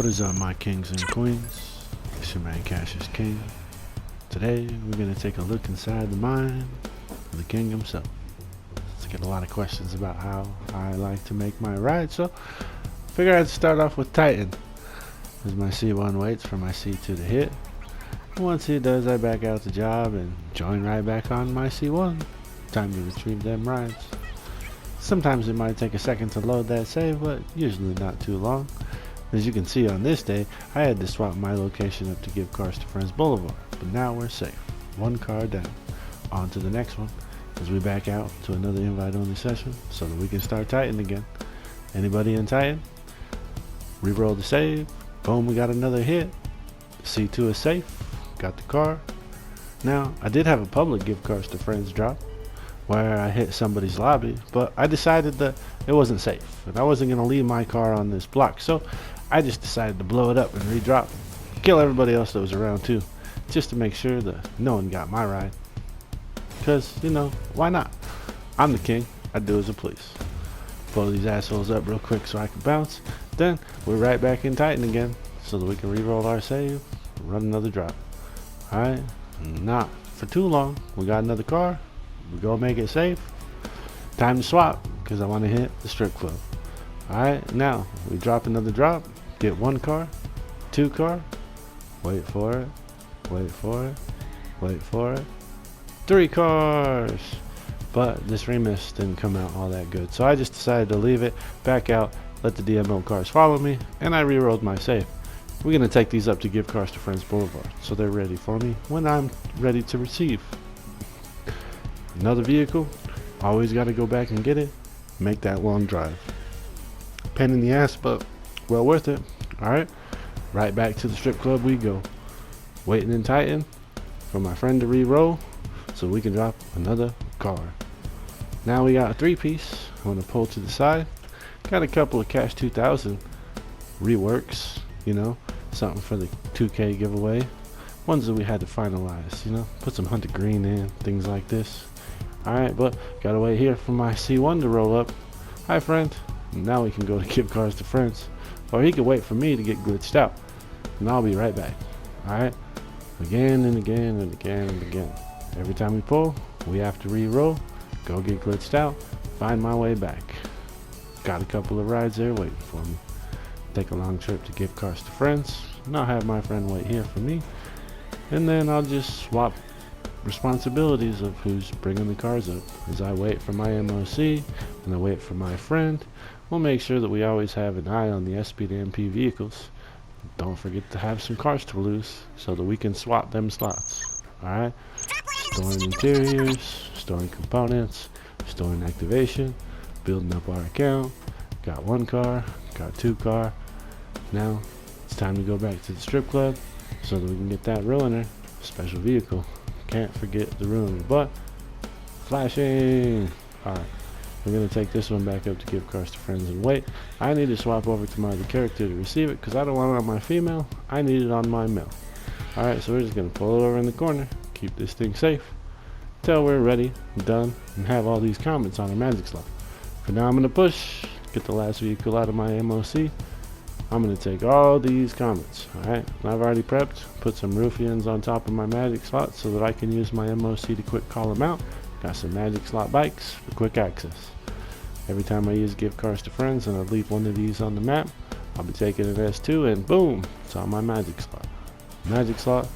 What is up, my kings and queens? It's your man Cassius King. Today we're going to take a look inside the mind of the king himself. Let's get a lot of questions about how I like to make my ride, so I figured I'd start off with Titan, as my C1 waits for my C2 to hit. Once he does, I back out the job and join right back on my C1. Time to retrieve them rides. Sometimes it might take a second to load that save, but usually not too long. As you can see on this day, I had to swap my location up to give cars to Friends Boulevard, but now we're safe. One car down. On to the next one, as we back out to another invite-only session so that we can start Titan again. Anybody in Titan? Reroll the save. Boom, we got another hit. C2 is safe. Got the car. Now, I did have a public give cars to Friends drop where I hit somebody's lobby, but I decided that it wasn't safe and I wasn't going to leave my car on this block, so I just decided to blow it up and redrop, kill everybody else that was around too, just to make sure that no one got my ride, because, you know, why not? I'm the king. I do as I please. Blow these assholes up real quick so I can bounce, then we're right back in Titan again so that we can re-roll our save, run another drop. Alright, not for too long. We got another car. We go make it safe. Time to swap because I want to hit the strip club. Alright, now we drop another drop. Get one car, two car. Wait for it. Wait for it. Wait for it. Three cars. But this remiss didn't come out all that good. So I just decided to leave it, back out, let the DMO cars follow me, and I re-rolled my save. We're going to take these up to give cars to Friends Boulevard so they're ready for me when I'm ready to receive. Another vehicle, always got to go back and get it, make that long drive. Pain in the ass, but well worth it. Alright, right back to the strip club we go. Waiting in Titan for my friend to re-roll so we can drop another car. Now we got a three-piece. I'm going to pull to the side. Got a couple of Cash 2000 reworks, you know, something for the 2K giveaway. Ones that we had to finalize, you know, put some hunted green in, things like this. Alright, but gotta wait here for my C1 to roll up. Hi, friend. Now we can go to give cars to Friends. Or he can wait for me to get glitched out. And I'll be right back. Alright? Again and again and again and again. Every time we pull, we have to re-roll, go get glitched out, find my way back. Got a couple of rides there waiting for me. Take a long trip to give cars to Friends. And I'll have my friend wait here for me. And then I'll just swap responsibilities of who's bringing the cars up. As I wait for my MOC and I wait for my friend, we'll make sure that we always have an eye on the SP to MP vehicles. Don't forget to have some cars to lose so that we can swap them slots. Alright? Storing interiors, storing components, storing activation, building up our account. Got one car, got two car. Now it's time to go back to the strip club so that we can get that ruiner special vehicle. Can't forget the ruiner, but flashing. Alright, we're gonna take this one back up to give cars to Friends and wait. I need to swap over to my other character to receive it because I don't want it on my female, I need it on my male. Alright, so we're just gonna pull it over in the corner, keep this thing safe till we're ready, done, and have all these comments on our magic slot. For now I'm gonna push, get the last vehicle out of my MOC. I'm going to take all these comments, alright? I've already prepped, put some Ruffians on top of my magic slot so that I can use my MOC to quick call them out. Got some magic slot bikes for quick access. Every time I use give cars to Friends and I leave one of these on the map, I'll be taking an S2 and boom, it's on my magic slot. Magic slot,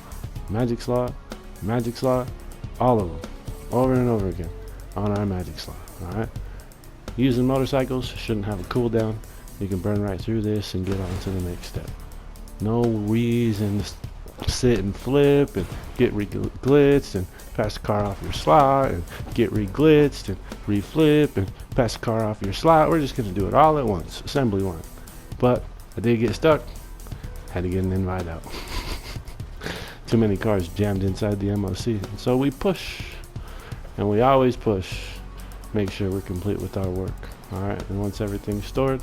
magic slot, magic slot, all of them, over and over again on our magic slot, alright? Using motorcycles shouldn't have a cooldown. You can burn right through this and get on to the next step. No reason to sit and flip and get re-glitched and pass the car off your slot and get re-glitched and re-flip and pass the car off your slot. We're just going to do it all at once, assembly line. But I did get stuck. Had to get an invite out. Too many cars jammed inside the MOC. So we push, and we always push. Make sure we're complete with our work. Alright, and once everything's stored,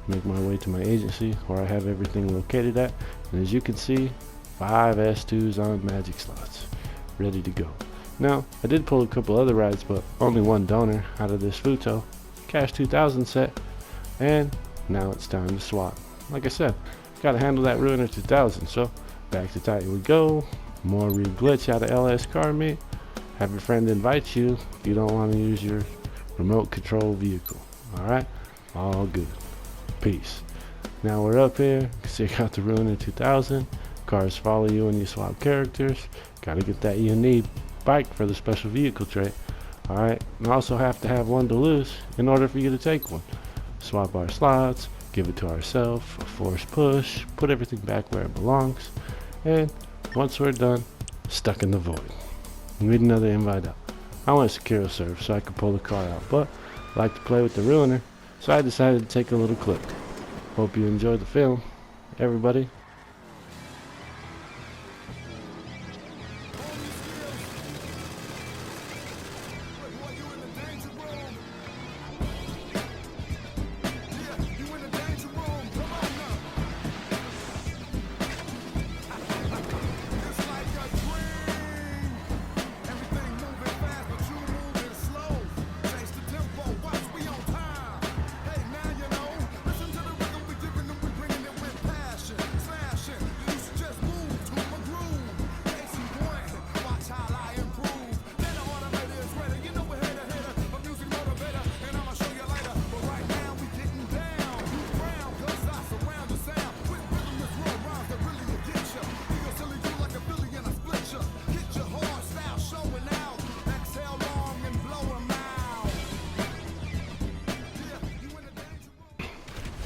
make my way to my agency where I have everything located at, and as you can see, 5 S2s on magic slots ready to go. Now I did pull a couple other rides, but only one donor out of this Futo Cash 2000 set, and now it's time to swap. Like I said, Gotta handle that Ruiner 2000. So back to Titan we go. More re-glitch out of LS car meet. Have your friend invite you if you don't want to use your remote control vehicle. Alright? All good. Peace. Now we're up here. You can see I got the Ruiner 2000. Cars follow you when you swap characters. Gotta get that unique bike for the special vehicle trait. Alright? And also have to have one to lose in order for you to take one. Swap our slots. Give it to ourselves. A force push. Put everything back where it belongs. And once we're done, stuck in the void. Need another invite out. I want a secure serve so I can pull the car out, but I like to play with the Ruiner, so I decided to take a little clip. Hope you enjoyed the film, everybody.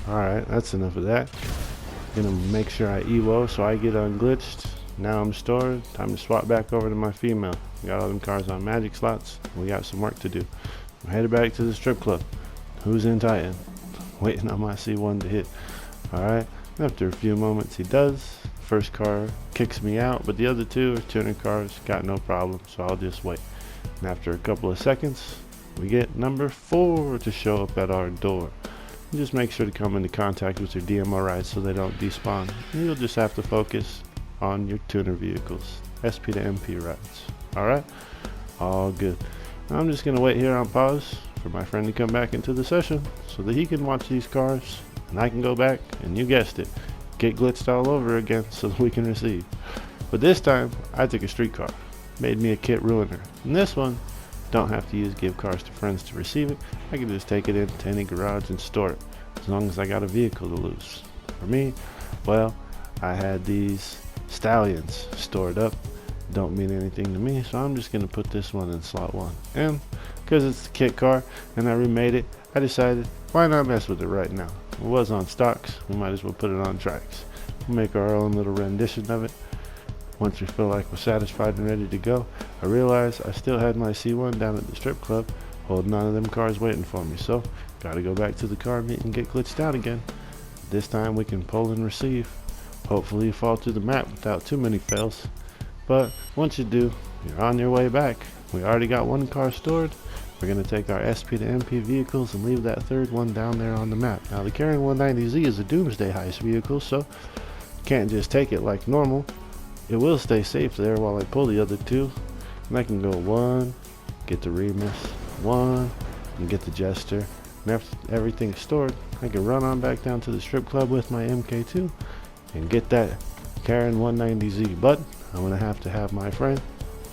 Alright, that's enough of that. Gonna make sure I EWO so I get unglitched. Now I'm stored. Time to swap back over to my female. Got all them cars on magic slots. We got some work to do. I'm headed back to the strip club. Who's in Titan? Waiting on my C1 to hit. Alright, after a few moments he does. First car kicks me out, but the other two are tuning cars. Got no problem, so I'll just wait. And after a couple of seconds, we get number 4 to show up at our door. Just make sure to come into contact with your DMO rides so they don't despawn. And you'll just have to focus on your tuner vehicles, SP to MP rides. Alright? All good. Now I'm just going to wait here on pause for my friend to come back into the session so that he can watch these cars and I can go back and you guessed it, get glitched all over again so that we can receive. But this time I took a street car, made me a kit Ruiner. And this one, don't have to use give cars to friends to receive it. I can just take it into any garage and store it as long as I got a vehicle to lose. For me, well, I had these stallions stored up. Don't mean anything to me, so I'm just gonna put this one in slot 1. And because it's a kit car and I remade it, I decided why not mess with it right now. It was on stocks, we might as well put it on tracks. We'll make our own little rendition of it. Once we feel like we're satisfied and ready to go, I realized I still had my C1 down at the strip club, holding on to them cars waiting for me, so gotta go back to the car meet and get glitched out again. This time we can pull and receive. Hopefully fall through the map without too many fails. But once you do, you're on your way back. We already got one car stored. We're gonna take our SP to MP vehicles and leave that third one down there on the map. Now the Karen 190Z is a doomsday heist vehicle, so can't just take it like normal. It will stay safe there while I pull the other two. And I can go 1, get the Remus, 1, and get the Jester. And after everything's stored, I can run on back down to the strip club with my MK2 and get that Karen 190Z. But I'm gonna have to have my friend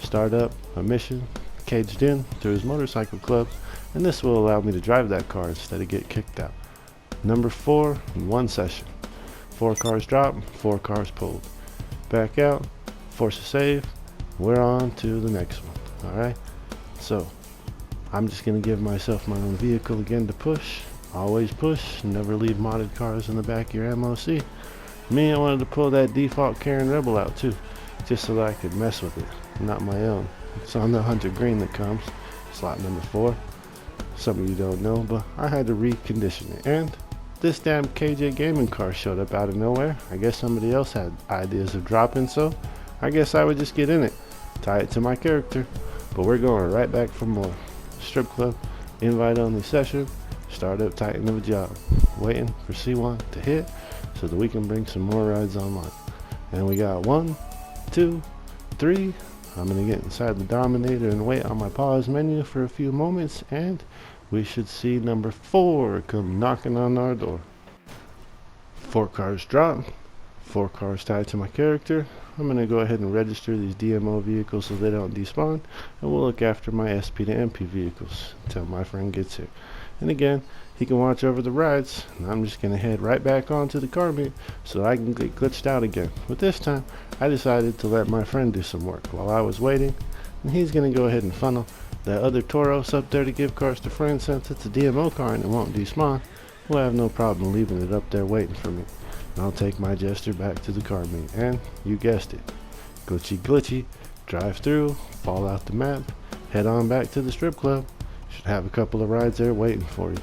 start up a mission caged in through his motorcycle club, and this will allow me to drive that car instead of get kicked out. Number 4 in 1 session. 4 cars dropped, 4 cars pulled. Back out, force a save, we're on to the next one. Alright, so I'm just gonna give myself my own vehicle again to push. Always push, never leave modded cars in the back of your MOC. Me, I wanted to pull that default Karen Rebel out too, just so that I could mess with it, not my own. It's on the 100 green that comes, slot number 4. Some of you don't know, but I had to recondition it, and this damn KJ gaming car showed up out of nowhere. I guess somebody else had ideas of dropping, so I guess I would just get in it, tie it to my character. But we're going right back for more. Strip club, invite only session, start up Titan of a job. Waiting for C1 to hit so that we can bring some more rides online. And we got 1, 2, 3. I'm gonna get inside the Dominator and wait on my pause menu for a few moments, and we should see number 4 come knocking on our door. 4 cars drop, 4 cars tied to my character. I'm going to go ahead and register these DMO vehicles so they don't despawn, and we'll look after my SP to MP vehicles until my friend gets here. And again, he can watch over the rides, and I'm just going to head right back onto the car meet so I can get glitched out again. But this time, I decided to let my friend do some work while I was waiting, and he's going to go ahead and funnel that other Tauros up there to give cars to friends. Since it's a DMO car and it won't despawn, we'll have no problem leaving it up there waiting for me. And I'll take my Jester back to the car meet, and you guessed it, glitchy, drive through, fall out the map, head on back to the strip club. Should have a couple of rides there waiting for you.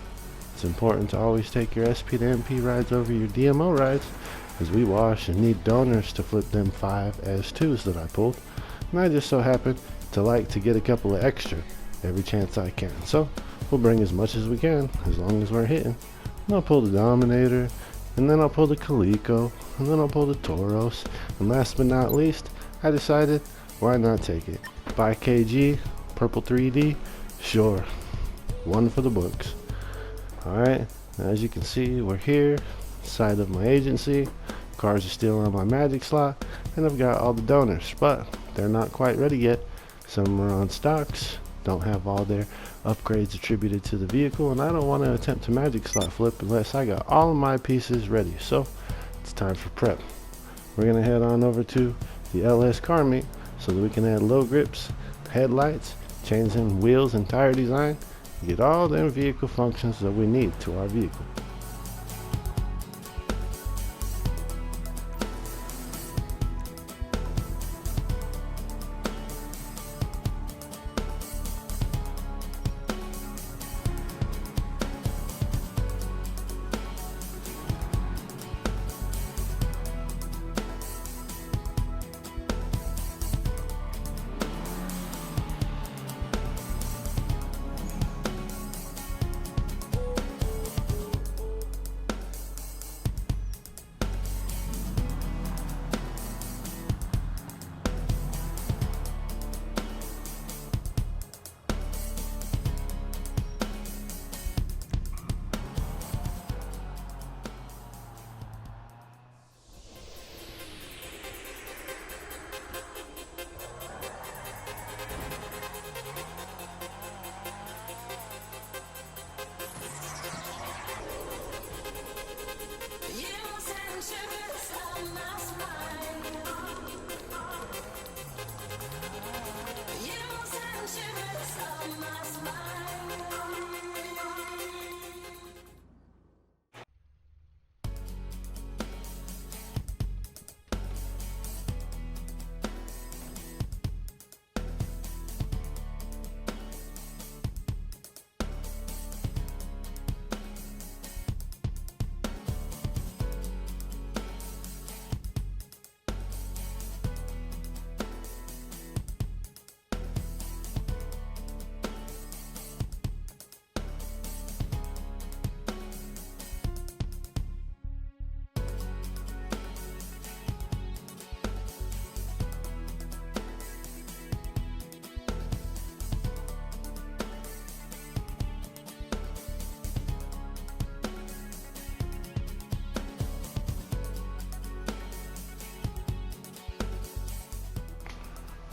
It's important to always take your SP to MP rides over your DMO rides, as we wash and need donors to flip them 5 S2s that I pulled, and I just so happen to like to get a couple of extra every chance I can. So we'll bring as much as we can as long as we're hitting. And I'll pull the Dominator, and then I'll pull the Calico, and then I'll pull the Tauros, and last but not least, I decided why not take it. 5 kg, purple 3D, sure, one for the books. Alright, as you can see, we're here, side of my agency. Cars are still on my magic slot, and I've got all the donors, but they're not quite ready yet. Some are on stocks, don't have all their upgrades attributed to the vehicle, and I don't want to attempt to magic slot flip unless I got all of my pieces ready. So it's time for prep. We're going to head on over to the LS car meet so that we can add low grips, headlights, change in wheels and tire design, and get all them vehicle functions that we need to our vehicle.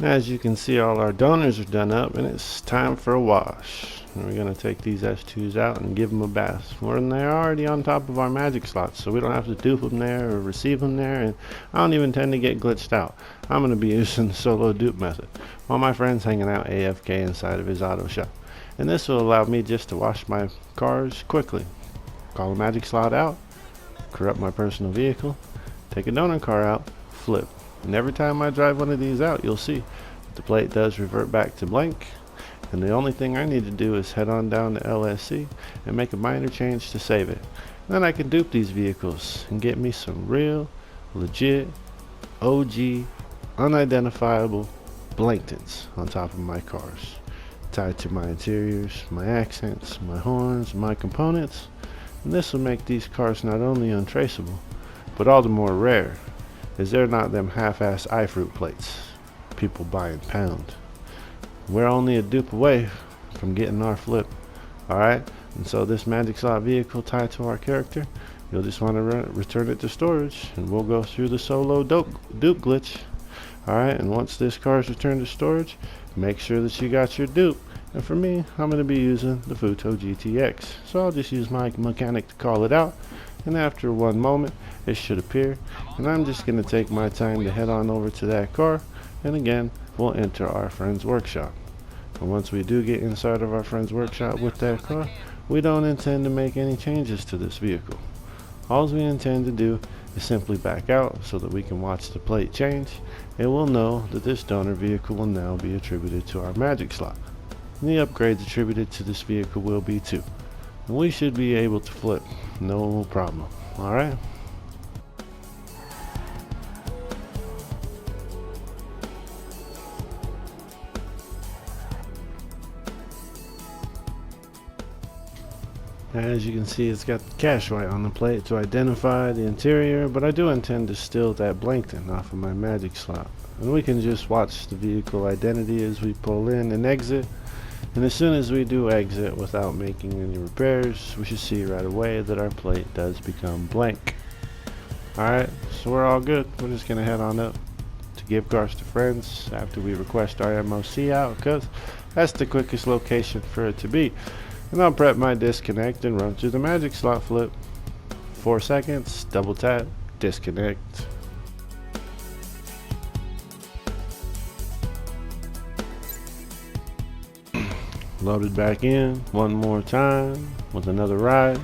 As you can see, all our donors are done up, and it's time for a wash. And we're going to take these S2s out and give them a bath. They're already on top of our magic slots, so we don't have to dupe them there or receive them there, and I don't even tend to get glitched out. I'm going to be using the solo dupe method while my friend's hanging out AFK inside of his auto shop. And this will allow me just to wash my cars quickly. Call a magic slot out, corrupt my personal vehicle, take a donor car out, flip. And every time I drive one of these out, you'll see the plate does revert back to blank, and the only thing I need to do is head on down to LSC and make a minor change to save it. And then I can dupe these vehicles and get me some real, legit, OG, unidentifiable Blanktons on top of my cars, tied to my interiors, my accents, my horns, my components. And this will make these cars not only untraceable, but all the more rare, as they're not them half-ass iFruit plates people buy in pound. We're only a dupe away from getting our flip. Alright, and so this magic slot vehicle tied to our character you'll just want to return it to storage, and we'll go through the solo dupe glitch. Alright, and once this car is returned to storage, make sure that you got your dupe. And for me, I'm going to be using the Futo GTX, so I'll just use my mechanic to call it out, and after 1 moment it should appear, and I'm just going to take my time to head on over to that car, and again we'll enter our friend's workshop. And once we do get inside of our friend's workshop with that car, we don't intend to make any changes to this vehicle. All we intend to do is simply back out so that we can watch the plate change, and we'll know that this donor vehicle will now be attributed to our magic slot. And the upgrades attributed to this vehicle will be 2. And we should be able to flip, no problem. Alright? As you can see, it's got the cash white on the plate to identify the interior, but I do intend to steal that Blankton off of my magic slot. And we can just watch the vehicle identity as we pull in and exit. And as soon as we do exit without making any repairs, we should see right away that our plate does become blank. Alright, so we're all good. We're just going to head on up to give cars to friends after we request our MOC out, because that's the quickest location for it to be. And I'll prep my disconnect and run through the magic slot flip. 4 seconds, double tap, disconnect. Loaded back in one more time with another ride,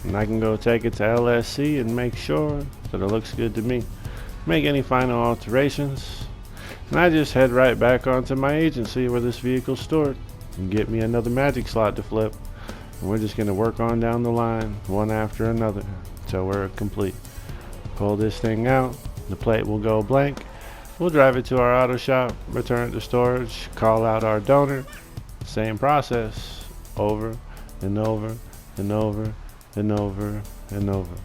and I can go take it to LSC and make sure that it looks good to me. Make any final alterations, and I just head right back onto my agency where this vehicle's stored and get me another magic slot to flip. And we're just going to work on down the line one after another until we're complete. Pull this thing out, the plate will go blank. We'll drive it to our auto shop, return it to storage, call out our donor. Same process over and over and over and over and over.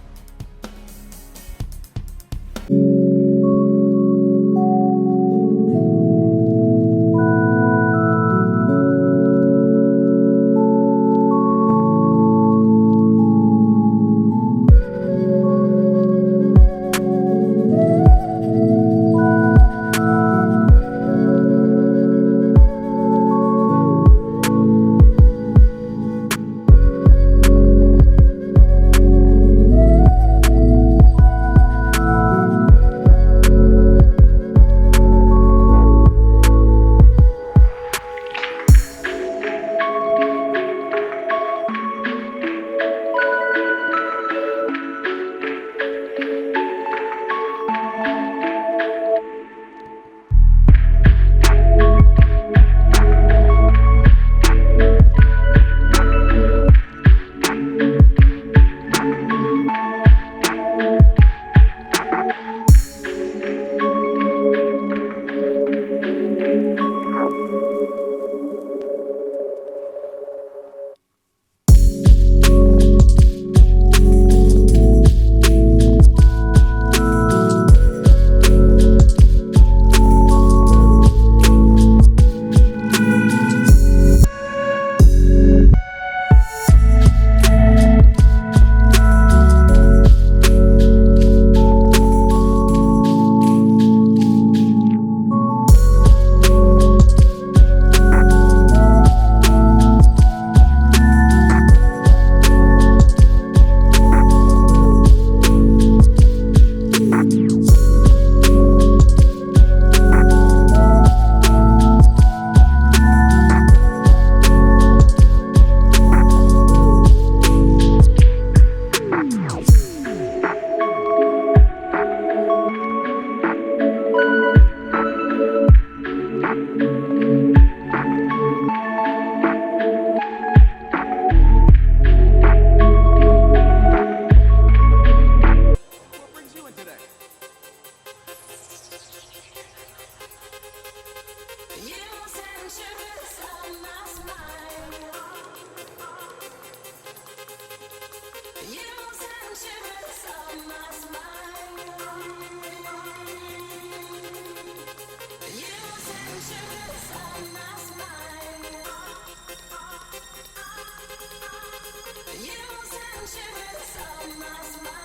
You send shivers up my spine.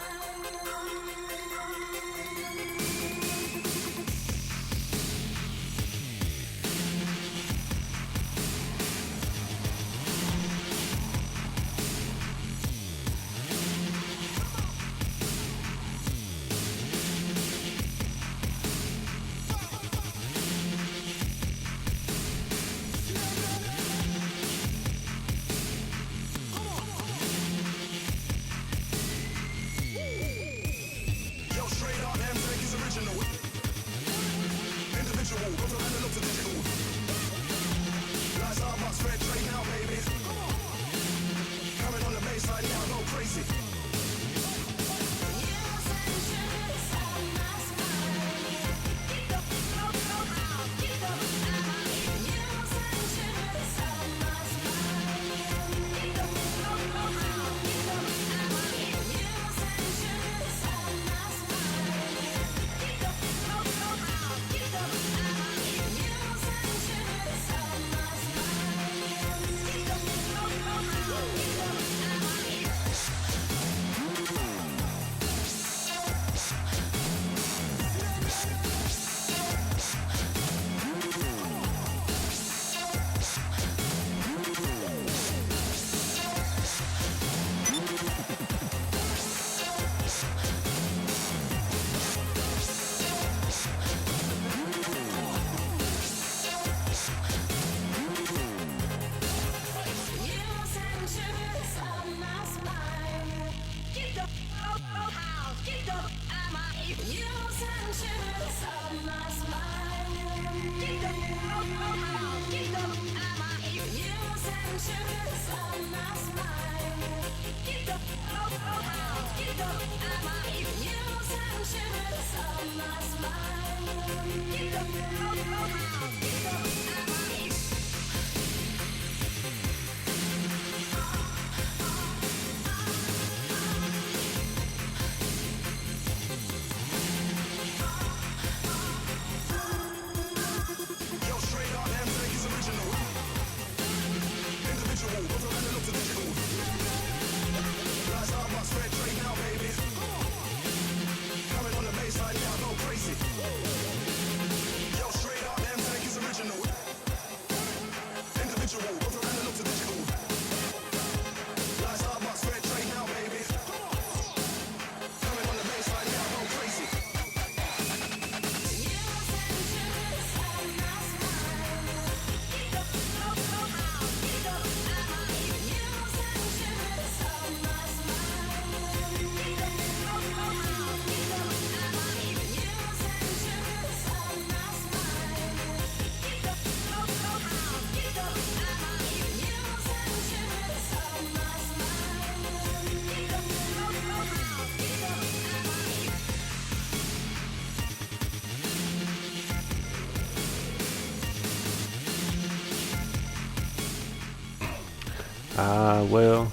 Well,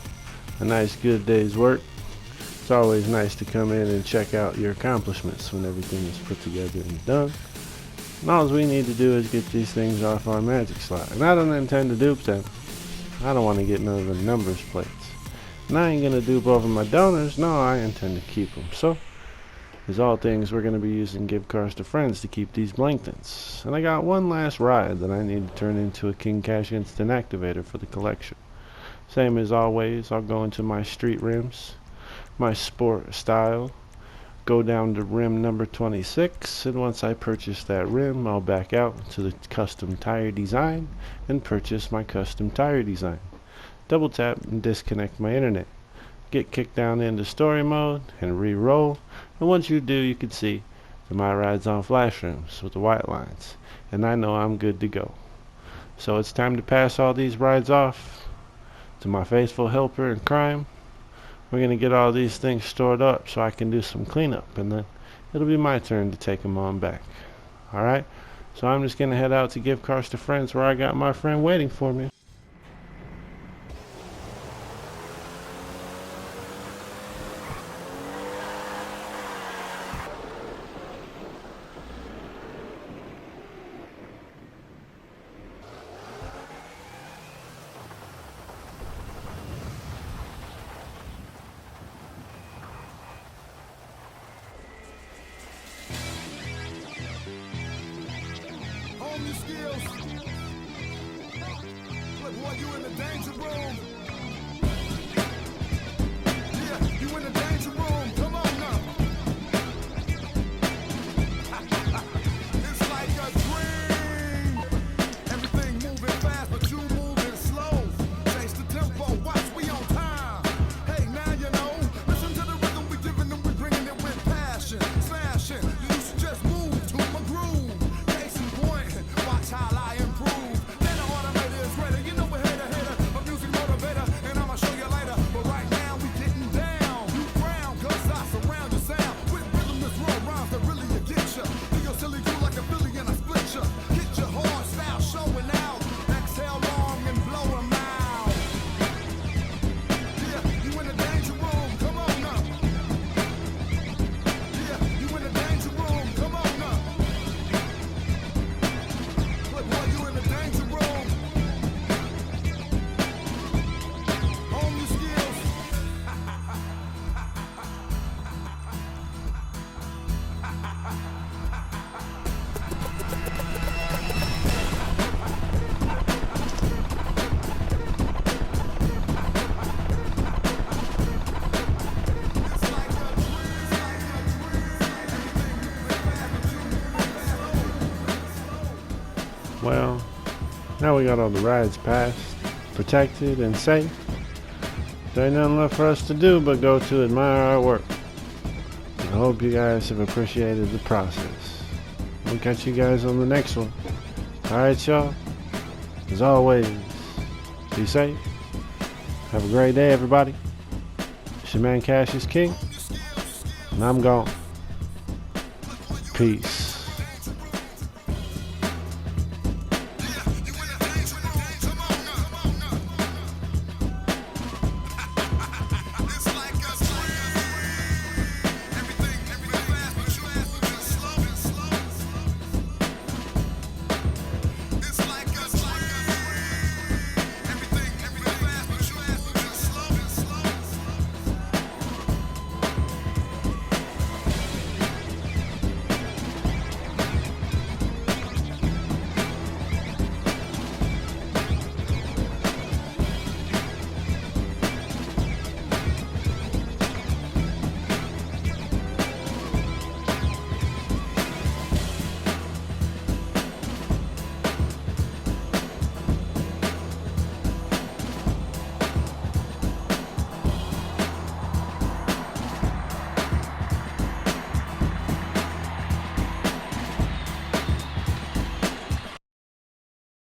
a nice good day's work. It's always nice to come in and check out your accomplishments when everything is put together and done. And all we need to do is get these things off our magic slide. And I don't intend to dupe them. I don't want to get none of the numbers plates. And I ain't going to dupe over my donors. No, I intend to keep them. So, as all things, we're going to be using gift cards to friends to keep these Blankthans. And I got one last ride that I need to turn into a King Cash Instant activator for the collection. Same as always, I'll go into my street rims, my sport style, go down to rim number 26, and once I purchase that rim, I'll back out to the custom tire design and purchase my custom tire design. Double tap and disconnect my internet. Get kicked down into story mode and re-roll, and once you do, you can see that my ride's on flash rims with the white lines, and I know I'm good to go. So it's time to pass all these rides off to my faithful helper in crime. We're going to get all these things stored up so I can do some cleanup, and then it'll be my turn to take them on back. Alright, so I'm just going to head out to give cards to friends where I got my friend waiting for me. New skills. Look, boy, you in the danger room. Yeah, you in the danger room. Come on now. It's like a dream. Everything moving fast, but you moving slow. Change the tempo. Watch, we on time. Hey, now you know. Listen to the rhythm we giving them. We bringing it with passion. Smashing. You should just move to my groove. Watch how I improve. Then the automator is ready. You know we're hitter, a music motivator, and I'ma show you later. But right now we getting down. You brown, cause I surround your sound with rhythmless raw rhymes that really get you. Do your silly do like a Philly and I split you. Get your hard style showing out. Exhale long and blow them out. Yeah, you in the danger room. Come on now. Yeah, you in the danger room. Come on now. Boy, you in the danger room. Home new skills. It's like a Well, Now we got all the rides passed, protected, and safe. There ain't nothing left for us to do but go to admire our work. I hope you guys have appreciated the process. We'll catch you guys on the next one. Alright, y'all. As always, be safe. Have a great day, everybody. It's your man Cash is King, and I'm gone. Peace.